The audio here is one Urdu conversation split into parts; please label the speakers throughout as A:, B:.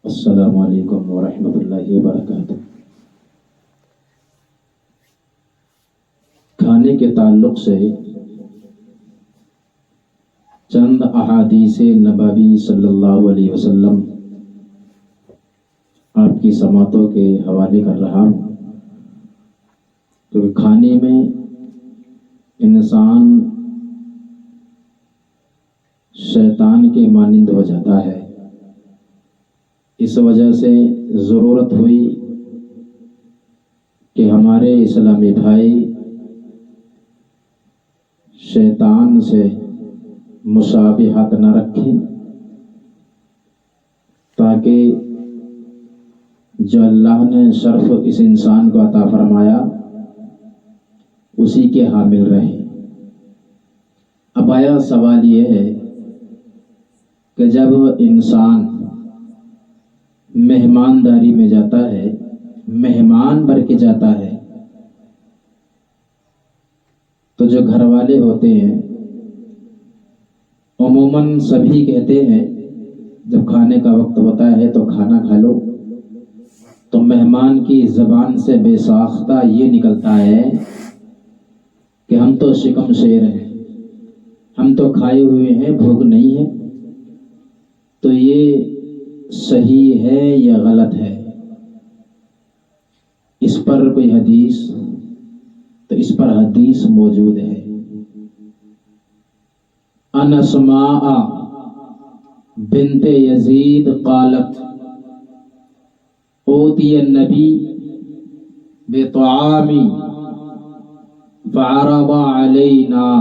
A: السلام علیکم ورحمۃ اللہ وبرکاتہ۔ کھانے کے تعلق سے چند احادیث نبوی صلی اللہ علیہ وسلم آپ کی سماعتوں کے حوالے کر رہا ہوں، کیونکہ کھانے میں انسان شیطان کے مانند ہو جاتا ہے۔ اس وجہ سے ضرورت ہوئی کہ ہمارے اسلامی بھائی شیطان سے مشابہت نہ رکھیں، تاکہ جو اللہ نے شرف اس انسان کو عطا فرمایا اسی کے حامل رہیں۔ اب آیا سوال یہ ہے کہ جب انسان مہمانداری میں جاتا ہے، مہمان بن کے جاتا ہے، تو جو گھر والے ہوتے ہیں عموماً سبھی کہتے ہیں جب کھانے کا وقت ہوتا ہے تو کھانا کھا لو، تو مہمان کی زبان سے بے ساختہ یہ نکلتا ہے کہ ہم تو شکم شیر ہیں، ہم تو کھائے ہوئے ہیں، بھوک نہیں ہے۔ تو یہ صحیح ہے یا غلط ہے؟ اس پر کوئی حدیث؟ تو اس پر حدیث موجود ہے۔ ان اسماء بنت یزید قالت اوتی النبی بطعام فعرض علینا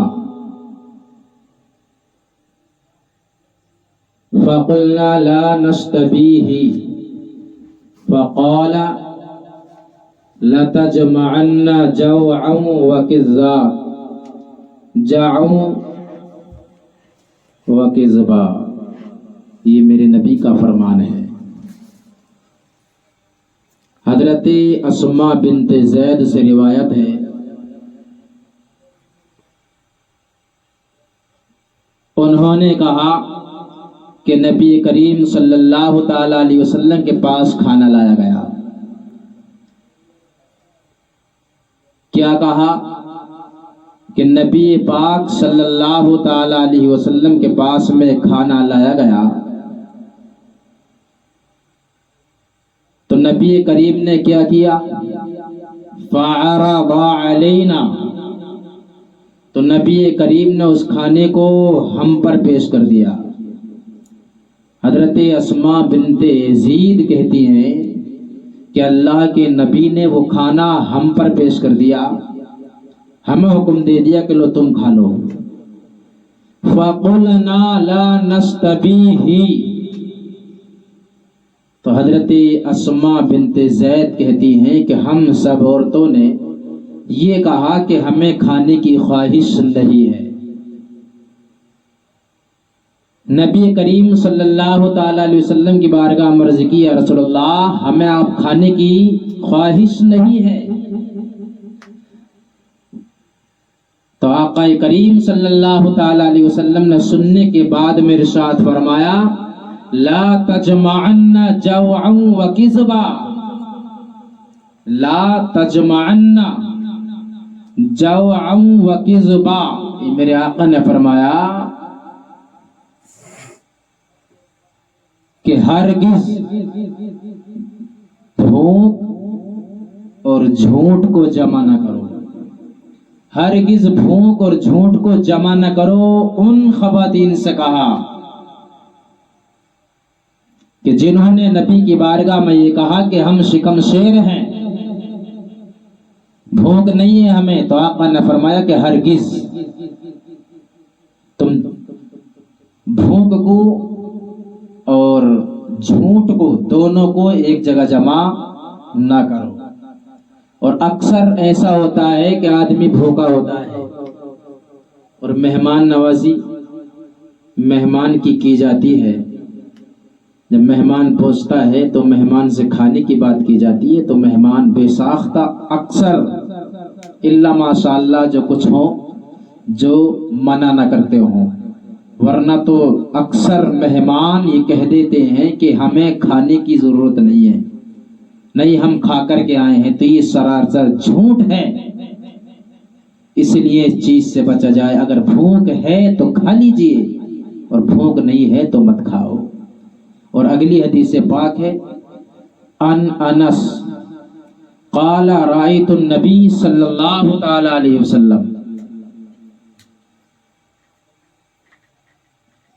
A: فقلنا لا نستبیہ فقال لتجمعن جوعا وکذا جعوا وکذبا۔ یہ میرے نبی کا فرمان ہے۔ حضرت اسماء بنت زید سے روایت ہے، انہوں نے کہا کہ نبی کریم صلی اللہ تعالی علیہ وسلم کے پاس کھانا لایا گیا۔ کیا کہا کہ نبی پاک صلی اللہ تعالی علیہ وسلم کے پاس میں کھانا لایا گیا، تو نبی کریم نے کیا کیا؟ فعرض علینا، تو نبی کریم نے اس کھانے کو ہم پر پیش کر دیا۔ حضرت اسماء بنت یزید کہتی ہیں کہ اللہ کے نبی نے وہ کھانا ہم پر پیش کر دیا، ہمیں حکم دے دیا کہ لو تم کھا لو۔ فَقُلْنَا لَا نَسْتَبِيهِ، تو حضرت اسماء بنت زید کہتی ہیں کہ ہم سب عورتوں نے یہ کہا کہ ہمیں کھانے کی خواہش نہیں ہے۔ نبی کریم صلی اللہ تعالی علیہ وسلم کی بارگاہ میں عرض کی، یا رسول اللہ ہمیں آپ کھانے کی خواہش نہیں ہے۔ تو آقا کریم صلی اللہ تعالی علیہ وسلم نے سننے کے بعد میں ارشاد فرمایا، لا تجمعن جوعا وکذبا، لا تجمعن جوعا وکذبا۔ میرے آقا نے فرمایا کہ ہرگز بھوک اور جھوٹ کو جمع نہ کرو، ہرگز بھوک اور جھوٹ کو جمع نہ کرو۔ ان خواتین سے کہا کہ جنہوں نے نبی کی بارگاہ میں یہ کہا کہ ہم شکم شیر ہیں، بھوک نہیں ہے ہمیں، تو آقا نے فرمایا کہ ہرگز تم بھوک کو اور جھوٹ کو دونوں کو ایک جگہ جمع نہ کرو۔ اور اکثر ایسا ہوتا ہے کہ آدمی بھوکا ہوتا ہے اور مہمان نوازی مہمان کی جاتی ہے، جب مہمان پہنچتا ہے تو مہمان سے کھانے کی بات کی جاتی ہے، تو مہمان بے ساختہ اکثر الا ماشاء اللہ جو کچھ ہو جو منع نہ کرتے ہوں ورنہ تو اکثر مہمان یہ کہہ دیتے ہیں کہ ہمیں کھانے کی ضرورت نہیں ہے، نہیں ہم کھا کر کے آئے ہیں، تو یہ سراسر جھوٹ ہے۔ اس لیے اس چیز سے بچا جائے، اگر بھوک ہے تو کھا لیجئے اور بھوک نہیں ہے تو مت کھاؤ۔ اور اگلی حدیث پاک ہے ان انس قال رأیت النبی صلی اللہ تعالی علیہ وسلم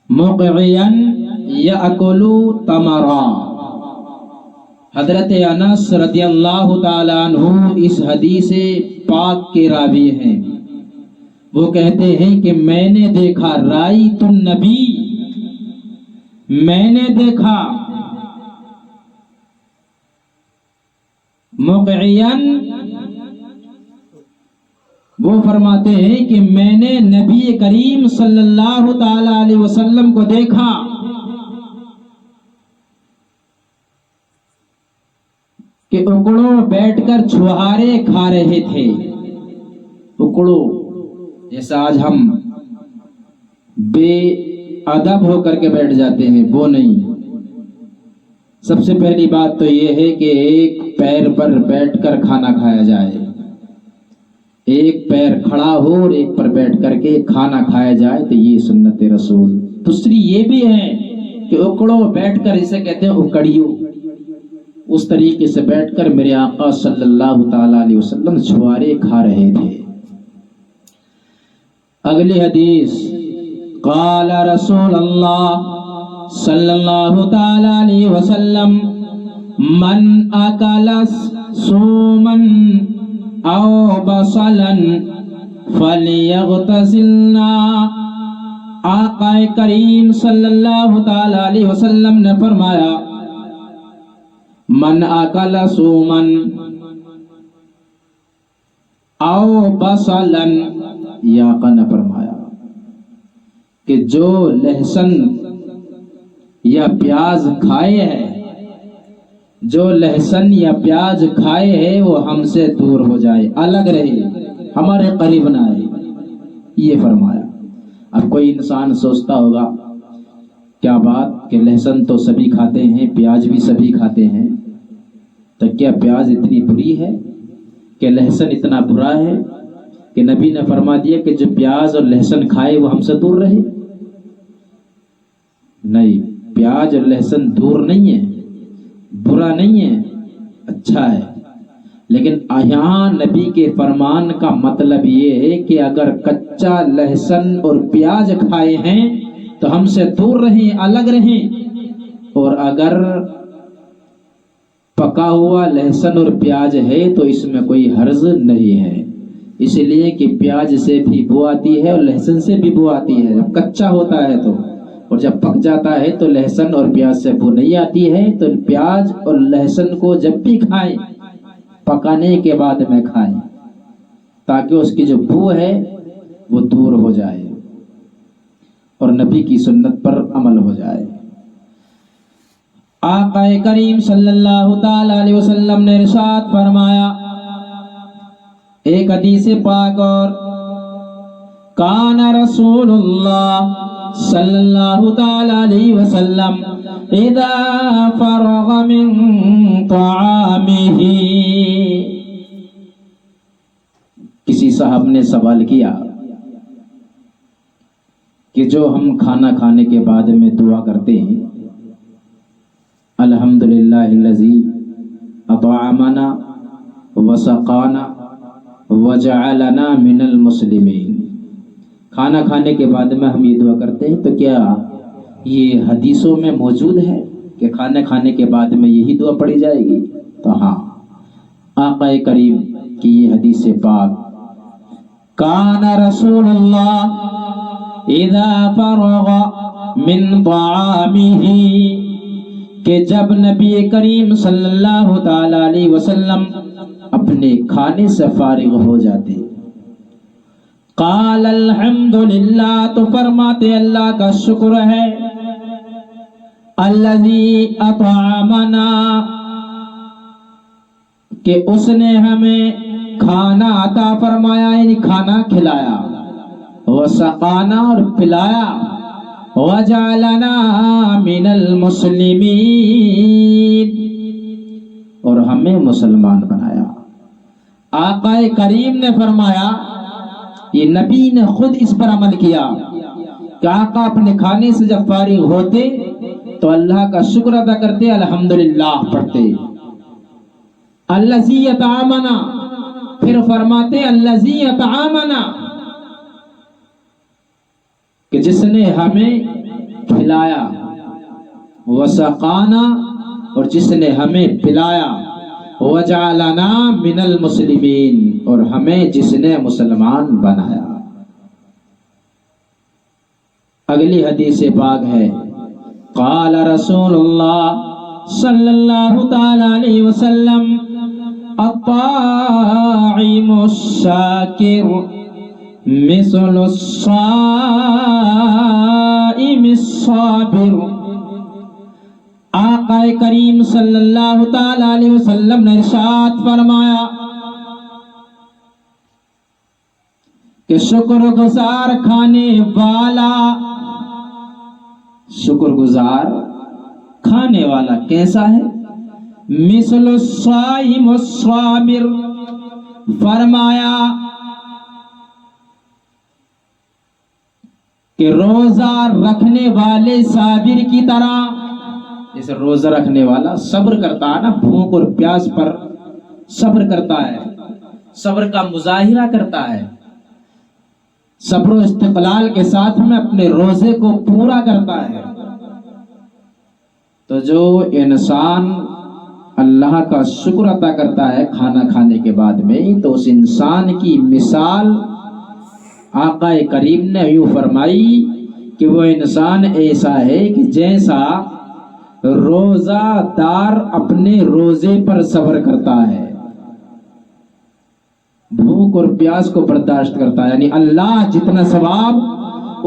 A: مقعیا یأکل تمرا۔ حضرت انس رضی اللہ تعالی عنہ اس حدیث پاک کے راوی ہیں۔ وہ کہتے ہیں کہ میں نے دیکھا، رأیت النبی، میں نے دیکھا، مقعین، وہ فرماتے ہیں کہ میں نے نبی کریم صلی اللہ تعالی علیہ وسلم کو دیکھا کہ اکڑوں بیٹھ کر چھوہارے کھا رہے تھے۔ اکڑوں جیسا آج ہم بے ادب ہو کر کے بیٹھ جاتے ہیں، وہ نہیں۔ سب سے پہلی بات تو یہ ہے کہ ایک پیر پر بیٹھ کر کھانا کھایا جائے، ایک پیر کھڑا ہو اور ایک پر بیٹھ کر کے کھانا کھایا جائے، تو یہ سنت رسول۔ دوسری یہ بھی ہے کہ اکڑوں بیٹھ کر، اسے کہتے ہیں اکڑیوں، اس طریقے سے بیٹھ کر میرے آقا صلی اللہ تعالی علیہ وسلم چھوارے کھا رہے تھے۔ اگلی حدیث، قال رسول اللہ صلی اللہ تعالی علیہ وسلم من اکل سوما او بصلا فلیغتسلنا۔ آقا کریم صلی اللہ تعالی علیہ وسلم نے فرمایا من اکل سوما او بصلا، یہ آقا نے فرمایا کہ جو لہسن یا پیاز کھائے ہے، جو لہسن یا پیاز کھائے ہے وہ ہم سے دور ہو جائے، الگ رہے، ہمارے قریب نہ آئے، یہ فرمایا۔ اب کوئی انسان سوچتا ہوگا کیا بات کہ لہسن تو سبھی کھاتے ہیں، پیاز بھی سبھی کھاتے ہیں، تو کیا پیاز اتنی بری ہے کہ لہسن اتنا برا ہے کہ نبی نے فرما دیا کہ جو پیاز اور لہسن کھائے وہ ہم سے دور رہے؟ نہیں، پیاز اور لہسن دور نہیں ہے، برا نہیں ہے، اچھا ہے، لیکن یہاں نبی کے فرمان کا مطلب یہ ہے کہ اگر کچا لہسن اور پیاز کھائے ہیں تو ہم سے دور رہیں، الگ رہیں، اور اگر پکا ہوا لہسن اور پیاز ہے تو اس میں کوئی حرج نہیں ہے، اس لیے کہ پیاز سے بھی بو آتی ہے اور لہسن سے بھی بو آتی ہے جب کچا ہوتا ہے تو، اور جب پک جاتا ہے تو لہسن اور پیاز سے بو نہیں آتی ہے۔ تو پیاز اور لہسن کو جب بھی کھائیں پکانے کے بعد میں کھائیں تاکہ اس کی جو بو ہے وہ دور ہو جائے اور نبی کی سنت پر عمل ہو جائے۔ آقا کریم صلی اللہ تعالی علیہ وسلم نے ارشاد فرمایا ایک حدیث پاک اور، کان رسول اللہ صلی اللہ تعالی علیہ وسلم اذا فرغ من طعامہ۔ کسی صاحب نے سوال کیا کہ جو ہم کھانا کھانے کے بعد میں دعا کرتے ہیں، الحمدللہ الذی اطعمنا وسقانا وجعلنا من المسلمین، کھانا کھانے کے بعد میں ہم یہ دعا کرتے ہیں، تو کیا یہ حدیثوں میں موجود ہے کہ کھانا کھانے کے بعد میں یہی دعا پڑھی جائے گی؟ تو ہاں، آقا کریم کی یہ حدیث پاک، کان رسول اللہ اذا فرغ من طعامہ، کہ جب نبی کریم صلی اللہ تعالی علیہ وسلم اپنے کھانے سے فارغ ہو جاتے، قال الحمدللہ، تو فرماتے اللہ کا شکر ہے، الذی اطعمنا، کہ اس نے ہمیں کھانا عطا فرمایا، یعنی کھانا کھلایا، وسقانا، اور پلایا، وجعلنا من المسلمین، اور ہمیں مسلمان بنایا۔ آقا کریم نے فرمایا، یہ نبی نے خود اس پر عمل کیا کہ آقا اپنے کھانے سے جب فارغ ہوتے تو اللہ کا شکر ادا کرتے، الحمدللہ پڑھتے، الذی یطعمنا، پھر فرماتے الذی یطعمنا، کہ جس نے ہمیں کھلایا، وسقانا، اور جس نے ہمیں پلایا، وجعلنا من المسلمین، اور ہمیں جس نے مسلمان بنایا۔ اگلی حدیث پاک ہے، قال رسول اللہ صلی اللہ تعالی علیہ وسلم، الطاعم الشاکر مثل الصائم الصابر۔ آقا کریم صلی اللہ تعالی علیہ وسلم نے ارشاد فرمایا کہ شکر گزار کھانے والا، شکر گزار کھانے والا کیسا ہے؟ مثل الصائم الصابر، فرمایا کہ روزہ رکھنے والے صابر کی طرح، جیسے روزہ رکھنے والا صبر کرتا ہے نا، بھوک اور پیاس پر صبر کرتا ہے، صبر کا مظاہرہ کرتا ہے، صبر و استقلال کے ساتھ میں اپنے روزے کو پورا کرتا ہے۔ تو جو انسان اللہ کا شکر ادا کرتا ہے کھانا کھانے کے بعد میں، تو اس انسان کی مثال آقا کریم نے یوں فرمائی کہ وہ انسان ایسا ہے کہ جیسا روزہ دار اپنے روزے پر صبر کرتا ہے، بھوک اور پیاس کو برداشت کرتا ہے، یعنی اللہ جتنا ثواب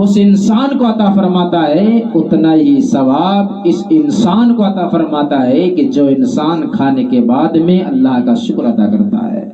A: اس انسان کو عطا فرماتا ہے اتنا ہی ثواب اس انسان کو عطا فرماتا ہے کہ جو انسان کھانے کے بعد میں اللہ کا شکر ادا کرتا ہے۔